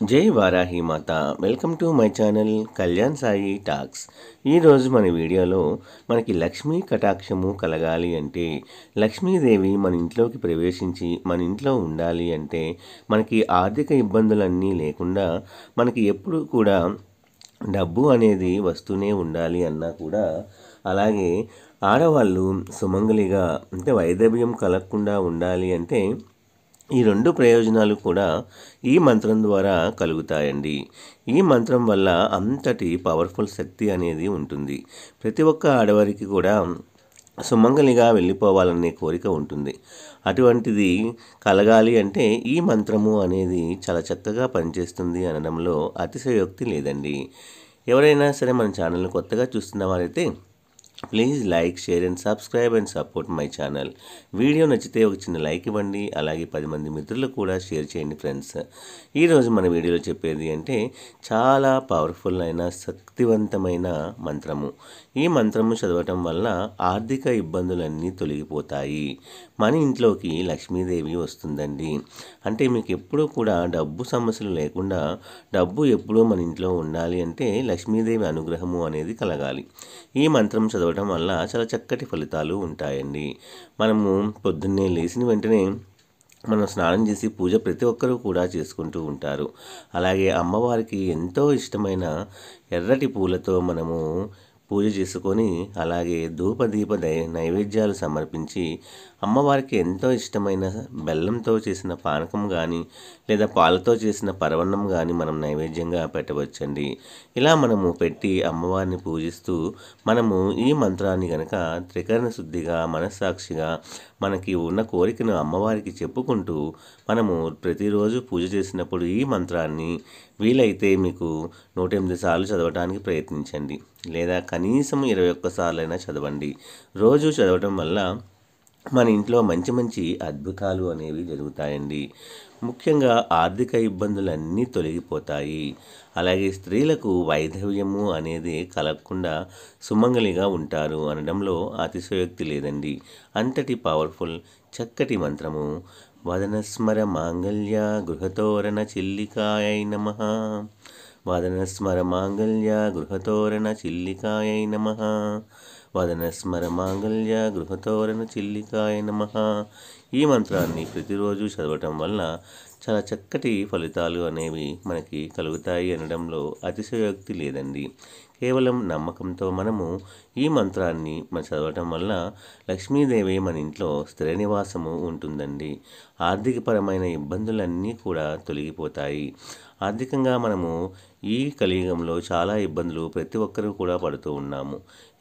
జై వారాహి మాత. Welcome to my channel Kalyan Sai talks. ఈరోజు మన వీడియోలో మనకి లక్ష్మీ కటాక్షము కలగాలి అంటే, లక్ష్మీదేవి మన ఇంట్లోకి ప్రవేశించి మన ఇంట్లో ఉండాలి అంటే, మనకి ఆర్థిక ఇబ్బందులన్నీ లేకుండా మనకి ఎప్పుడు కూడా డబ్బు అనేది వస్తూనే ఉండాలి అన్నా కూడా, అలాగే ఆడవాళ్ళు సుమంగలిగా అంటే వైదవ్యం కలగకుండా ఉండాలి అంటే ఈ రెండు ప్రయోజనాలు కూడా ఈ మంత్రం ద్వారా కలుగుతాయండి. ఈ మంత్రం వల్ల అంతటి పవర్ఫుల్ శక్తి అనేది ఉంటుంది. ప్రతి ఒక్క ఆడవారికి కూడా సుమంగలిగా వెళ్ళిపోవాలనే కోరిక ఉంటుంది. అటువంటిది కలగాలి అంటే ఈ మంత్రము అనేది చాలా చక్కగా పనిచేస్తుంది అనడంలో అతిశయోక్తి లేదండి. ఎవరైనా సరే మన ఛానల్ని కొత్తగా చూస్తున్న వారైతే please like, share and subscribe and support my channel. Video నచ్చితే ఒక చిన్న లైక్ ఇవ్వండి, అలాగే 10 మంది మిత్రులకు కూడా షేర్ చేయండి ఫ్రెండ్స్. ఈరోజు మన వీడియోలో చెప్పేది అంటే చాలా పవర్ఫుల్ అయిన శక్తివంతమైన మంత్రము. ఈ మంత్రము చదవటం వల్ల ఆర్థిక ఇబ్బందులన్నీ తొలగిపోతాయి. మన ఇంట్లోకి లక్ష్మీదేవి వస్తుందండి. అంటే మీకు ఎప్పుడూ కూడా డబ్బు సమస్యలు లేకుండా డబ్బు ఎప్పుడూ మన ఇంట్లో ఉండాలి అంటే లక్ష్మీదేవి అనుగ్రహము అనేది కలగాలి. ఈ మంత్రం చదవటం వల్ల చాలా చక్కటి ఫలితాలు ఉంటాయండి. మనము పొద్దున్నే లేచిన వెంటనే మనం స్నానం చేసి పూజ ప్రతి ఒక్కరూ కూడా చేసుకుంటూ ఉంటారు. అలాగే అమ్మవారికి ఎంతో ఇష్టమైన ఎర్రటి పూలతో మనము పూజ చేసుకొని, అలాగే ధూపదీప నైవేద్యాలు సమర్పించి అమ్మవారికి ఎంతో ఇష్టమైన బెల్లంతో చేసిన పానకం కానీ లేదా పాలతో చేసిన పరవన్నం కానీ మనం నైవేద్యంగా పెట్టవచ్చండి. ఇలా మనము పెట్టి అమ్మవారిని పూజిస్తూ మనము ఈ మంత్రాన్ని కనుక త్రికరణ శుద్ధిగా మనస్సాక్షిగా మనకి ఉన్న కోరికను అమ్మవారికి చెప్పుకుంటూ మనము ప్రతిరోజు పూజ చేసినప్పుడు ఈ మంత్రాన్ని వీలైతే మీకు 108 సార్లు చదవడానికి ప్రయత్నించండి, లేదా కనీసం 21 సార్లైనా చదవండి. రోజు చదవటం వల్ల మన ఇంట్లో మంచి మంచి అద్భుతాలు అనేవి జరుగుతాయండి. ముఖ్యంగా ఆర్థిక ఇబ్బందులన్నీ తొలగిపోతాయి. అలాగే స్త్రీలకు వైధవ్యము అనేది కలగకుండా సుమంగలిగా ఉంటారు అనడంలో అతిశయోక్తి లేదండి. అంతటి పవర్ఫుల్ చక్కటి మంత్రము. వదనస్మర మాంగళ్య గృహతోరణ చిల్లికాయై నమః. వదనస్మర మాంగళ్య గృహతోరణ చిల్లికాయై నమః. వదనస్మర మాంగళ్య గృహతోరణ చిల్లికాయ నమః. ఈ మంత్రాన్ని ప్రతిరోజు చదవటం వల్ల చాలా చక్కటి ఫలితాలు అనేవి మనకి కలుగుతాయి అనడంలో అతిశయోక్తి లేదండి. కేవలం నమ్మకంతో మనము ఈ మంత్రాన్ని చదవటం వల్ల లక్ష్మీదేవి మన ఇంట్లో స్థిర నివాసము ఉంటుందండి. ఆర్థికపరమైన ఇబ్బందులన్నీ కూడా తొలగిపోతాయి. ఆర్థికంగా మనము ఈ కలియుగంలో చాలా ఇబ్బందులు ప్రతి ఒక్కరూ కూడా పడుతూ ఉన్నాము.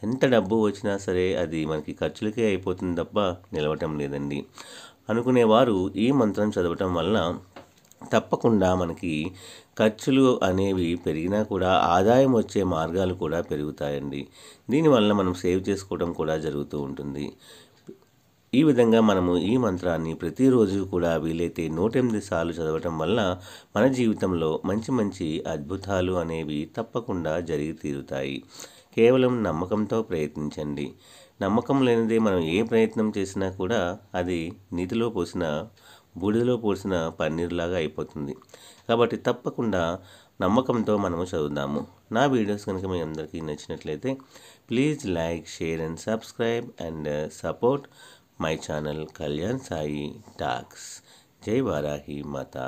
ఎంత డబ్బు వచ్చినా సరే అది మనకి ఖర్చులకే అయిపోతుంది తప్ప నిలవటం లేదండి. అనుకునేవారు ఈ మంత్రం చదవటం వలన తప్పకుండా మనకి ఖర్చులు అనేవి పెరిగినా కూడా ఆదాయం వచ్చే మార్గాలు కూడా పెరుగుతాయండి. దీనివల్ల మనం సేవ్ చేసుకోవడం కూడా జరుగుతూ ఉంటుంది. ఈ విధంగా మనము ఈ మంత్రాన్ని ప్రతిరోజు కూడా వీలైతే 108 సార్లు చదవటం వల్ల మన జీవితంలో మంచి మంచి అద్భుతాలు అనేవి తప్పకుండా జరిగి తీరుతాయి. కేవలం నమ్మకంతో ప్రయత్నించండి. నమ్మకం లేనిదే మనం ఏ ప్రయత్నం చేసినా కూడా అది నీటిలో పోసిన బూడిదలో పోసిన పన్నీరులాగా అయిపోతుంది. కాబట్టి తప్పకుండా నమ్మకంతో మనము చదువుదాము. నా వీడియోస్ కనుక మీ అందరికీ నచ్చినట్లయితే please like, share and subscribe and support my channel Kalyan Sai talks. జై వారాహి మాత.